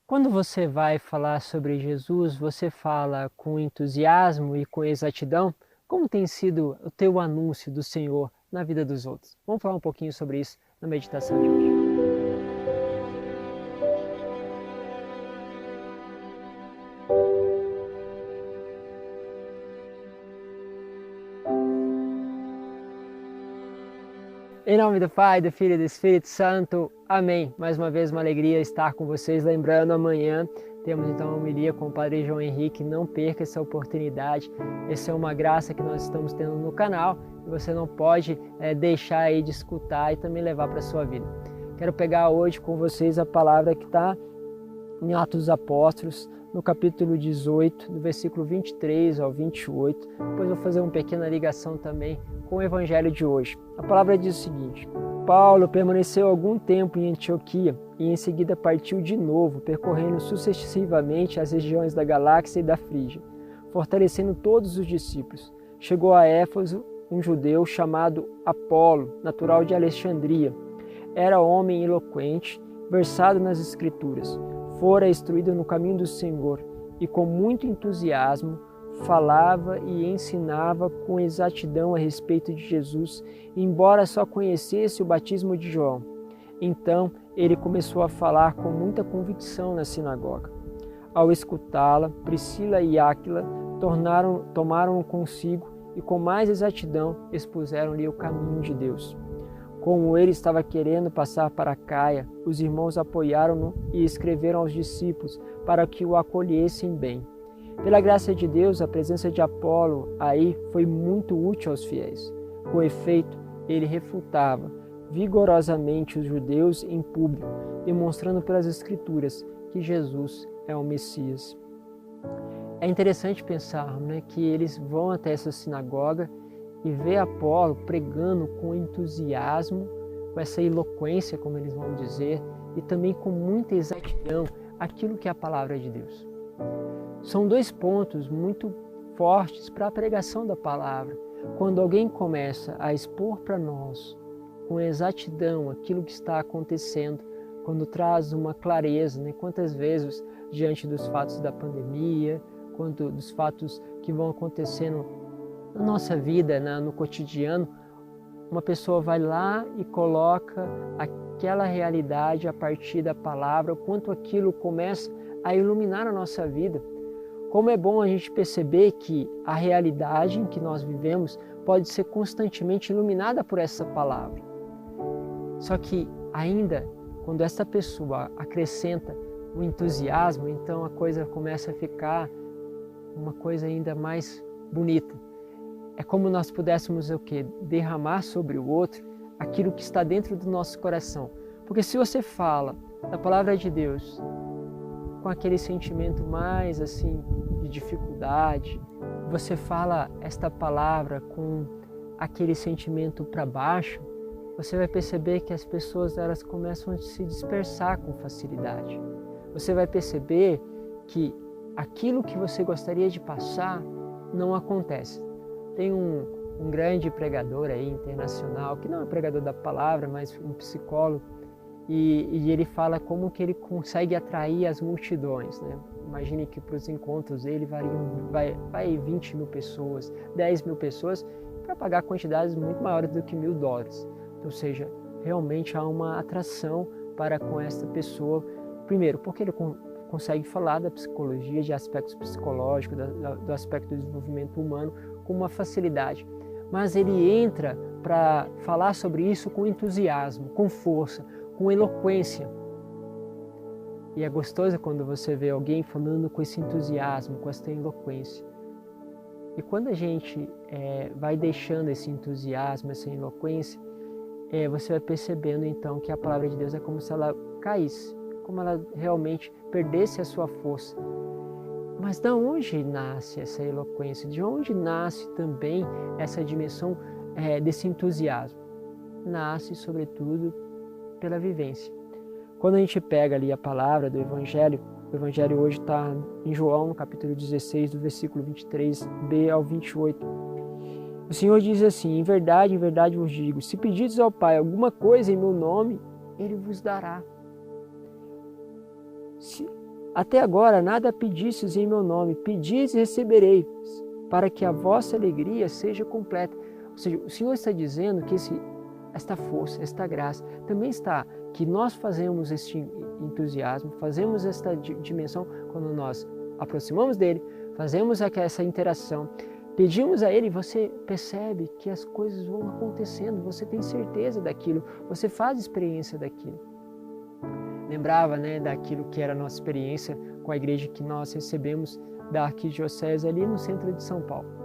Quando você vai falar sobre Jesus, você fala com entusiasmo e com exatidão? Como tem sido o teu anúncio do Senhor na vida dos outros? Vamos falar um pouquinho sobre isso na meditação de hoje. Em nome do Pai, do Filho e do Espírito Santo. Amém. Mais uma vez uma alegria estar com vocês. Lembrando, amanhã temos então a homilia com o Padre João Henrique. Não perca essa oportunidade. Essa é uma graça que nós estamos tendo no canal e você não pode deixar aí de escutar e também levar para a sua vida. Quero pegar hoje com vocês a palavra que está em Atos dos Apóstolos, no capítulo 18, do versículo 23 ao 28. Depois vou fazer uma pequena ligação também com o evangelho de hoje. A palavra diz o seguinte: Paulo permaneceu algum tempo em Antioquia e em seguida partiu de novo, percorrendo sucessivamente as regiões da Galácia e da Frígia, fortalecendo todos os discípulos. Chegou a Éfeso um judeu chamado Apolo, natural de Alexandria. Era homem eloquente, versado nas Escrituras. Fora instruído no caminho do Senhor e com muito entusiasmo falava e ensinava com exatidão a respeito de Jesus, embora só conhecesse o batismo de João. Então ele começou a falar com muita convicção na sinagoga. Ao escutá-la, Priscila e Áquila tomaram-no consigo e com mais exatidão expuseram-lhe o caminho de Deus. Como ele estava querendo passar para Caia, os irmãos apoiaram-no e escreveram aos discípulos para que o acolhessem bem. Pela graça de Deus, a presença de Apolo aí foi muito útil aos fiéis. Com efeito, ele refutava vigorosamente os judeus em público, demonstrando pelas Escrituras que Jesus é o Messias. É interessante pensar, que eles vão até essa sinagoga e vê Apolo pregando com entusiasmo, com essa eloquência, como eles vão dizer, e também com muita exatidão aquilo que é a palavra de Deus. São dois pontos muito fortes para a pregação da palavra. Quando alguém começa a expor para nós com exatidão aquilo que está acontecendo, quando traz uma clareza, quantas vezes diante dos fatos da pandemia, quanto dos fatos que vão acontecendo na nossa vida, no cotidiano, uma pessoa vai lá e coloca aquela realidade a partir da palavra, o quanto aquilo começa a iluminar a nossa vida. Como é bom a gente perceber que a realidade em que nós vivemos pode ser constantemente iluminada por essa palavra. Só que ainda, quando essa pessoa acrescenta o entusiasmo, então a coisa começa a ficar uma coisa ainda mais bonita. É como nós pudéssemos derramar sobre o outro aquilo que está dentro do nosso coração. Porque se você fala da palavra de Deus com aquele sentimento mais de dificuldade, você fala esta palavra com aquele sentimento para baixo, você vai perceber que as pessoas elas começam a se dispersar com facilidade. Você vai perceber que aquilo que você gostaria de passar não acontece. Tem um grande pregador aí internacional, que não é pregador da palavra, mas um psicólogo, e ele fala como que ele consegue atrair as multidões. Imagine que para os encontros dele vai 20 mil pessoas, 10 mil pessoas, para pagar quantidades muito maiores do que $1.000. Ou seja, realmente há uma atração para com esta pessoa, primeiro, porque ele consegue falar da psicologia, de aspectos psicológicos, do aspecto do desenvolvimento humano com uma facilidade. Mas ele entra para falar sobre isso com entusiasmo, com força, com eloquência. E é gostoso quando você vê alguém falando com esse entusiasmo, com essa eloquência. E quando a gente vai deixando esse entusiasmo, essa eloquência, você vai percebendo então que a palavra de Deus é como se ela caísse, como ela realmente perdesse a sua força. Mas de onde nasce essa eloquência? De onde nasce também essa dimensão desse entusiasmo? Nasce, sobretudo, pela vivência. Quando a gente pega ali a palavra do Evangelho, o Evangelho hoje está em João, no capítulo 16, do versículo 23b ao 28. O Senhor diz assim: em verdade vos digo, se pedirdes ao Pai alguma coisa em meu nome, Ele vos dará. Até agora nada pedistes em meu nome, pedis e recebereis, para que a vossa alegria seja completa. Ou seja, o Senhor está dizendo que esta força, esta graça, também está que nós fazemos este entusiasmo, fazemos esta dimensão quando nós aproximamos dele, fazemos essa interação, pedimos a ele, você percebe que as coisas vão acontecendo, você tem certeza daquilo, você faz experiência daquilo. Lembrava, daquilo que era a nossa experiência com a igreja que nós recebemos da Arquidiocese ali no centro de São Paulo.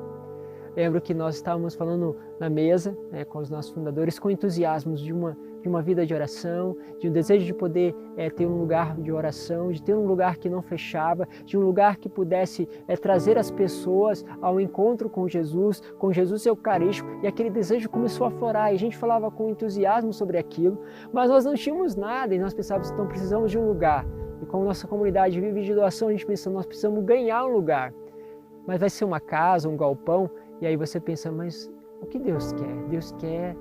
Lembro que nós estávamos falando na mesa, com os nossos fundadores, com entusiasmos de uma vida de oração, de um desejo de poder ter um lugar de oração, de ter um lugar que não fechava, de um lugar que pudesse trazer as pessoas ao encontro com Jesus eucarístico, e aquele desejo começou a aflorar, e a gente falava com entusiasmo sobre aquilo, mas nós não tínhamos nada, e nós pensávamos, então precisamos de um lugar. E como nossa comunidade vive de doação, a gente pensou, nós precisamos ganhar um lugar. Mas vai ser uma casa, um galpão? E aí você pensa, mas o que Deus quer? Deus quer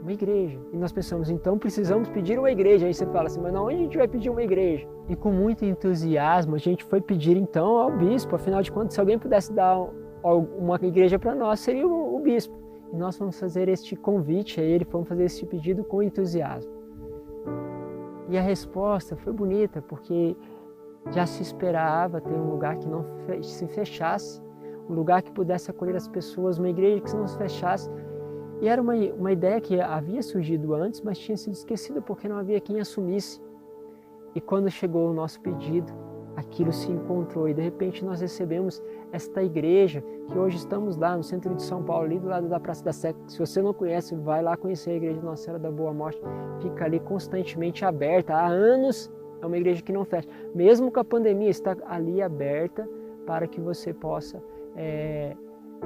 uma igreja. E nós pensamos, então precisamos pedir uma igreja. Aí você fala assim, mas onde a gente vai pedir uma igreja? E com muito entusiasmo a gente foi pedir então ao bispo. Afinal de contas, se alguém pudesse dar uma igreja para nós, seria o bispo. E nós vamos fazer este convite a ele, vamos fazer este pedido com entusiasmo. E a resposta foi bonita, porque já se esperava ter um lugar que não se fechasse, um lugar que pudesse acolher as pessoas, uma igreja que não se fechasse. E era uma ideia que havia surgido antes, mas tinha sido esquecida porque não havia quem assumisse. E quando chegou o nosso pedido, aquilo se encontrou e de repente nós recebemos esta igreja, que hoje estamos lá no centro de São Paulo, ali do lado da Praça da Sé. Se você não conhece, vai lá conhecer a igreja Nossa Senhora da Boa Morte, fica ali constantemente aberta, há anos é uma igreja que não fecha. Mesmo com a pandemia, está ali aberta para que você possa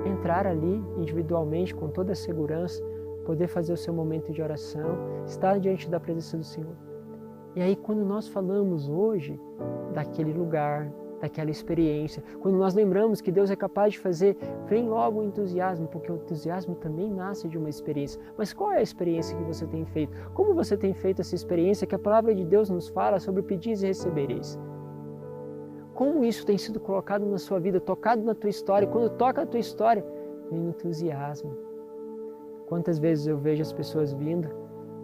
entrar ali individualmente, com toda a segurança, poder fazer o seu momento de oração, estar diante da presença do Senhor. E aí, quando nós falamos hoje daquele lugar, daquela experiência, quando nós lembramos que Deus é capaz de fazer, vem logo o entusiasmo, porque o entusiasmo também nasce de uma experiência. Mas qual é a experiência que você tem feito? Como você tem feito essa experiência que a palavra de Deus nos fala sobre pedis e recebereis? Como isso tem sido colocado na sua vida, tocado na tua história? Quando toca a tua história, vem o entusiasmo. Quantas vezes eu vejo as pessoas vindo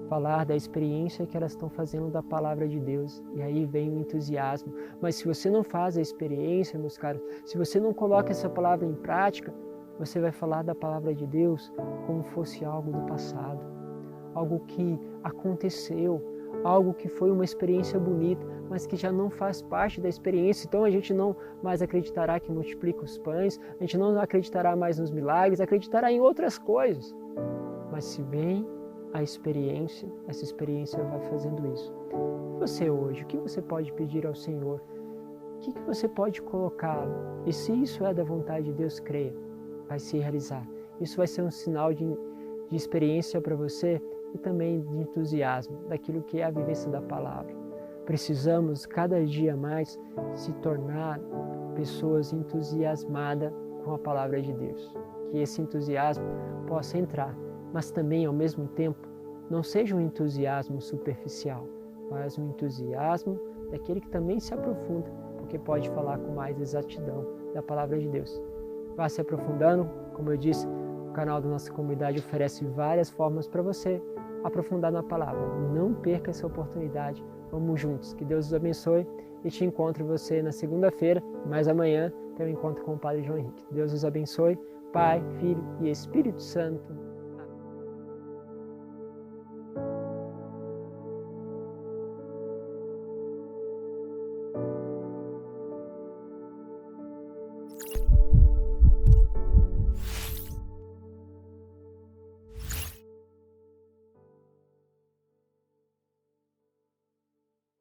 falar da experiência que elas estão fazendo da palavra de Deus, e aí vem o entusiasmo. Mas se você não faz a experiência, meus caros, se você não coloca essa palavra em prática, você vai falar da palavra de Deus como fosse algo do passado, algo que aconteceu, algo que foi uma experiência bonita, mas que já não faz parte da experiência. Então a gente não mais acreditará que multiplica os pães, a gente não acreditará mais nos milagres, acreditará em outras coisas. Mas se vem a experiência, essa experiência vai fazendo isso. Você hoje, o que você pode pedir ao Senhor? O que você pode colocá-lo? E se isso é da vontade de Deus, creia, vai se realizar. Isso vai ser um sinal de experiência para você e também de entusiasmo, daquilo que é a vivência da palavra. Precisamos cada dia mais se tornar pessoas entusiasmadas com a palavra de Deus. Que esse entusiasmo possa entrar, mas também, ao mesmo tempo, não seja um entusiasmo superficial, mas um entusiasmo daquele que também se aprofunda, porque pode falar com mais exatidão da palavra de Deus. Vá se aprofundando, como eu disse, o canal da nossa comunidade oferece várias formas para você aprofundar na palavra. Não perca essa oportunidade, vamos juntos. Que Deus os abençoe e te encontro você na segunda-feira, mas amanhã tem um encontro com o Padre João Henrique. Deus os abençoe, Pai, Filho e Espírito Santo.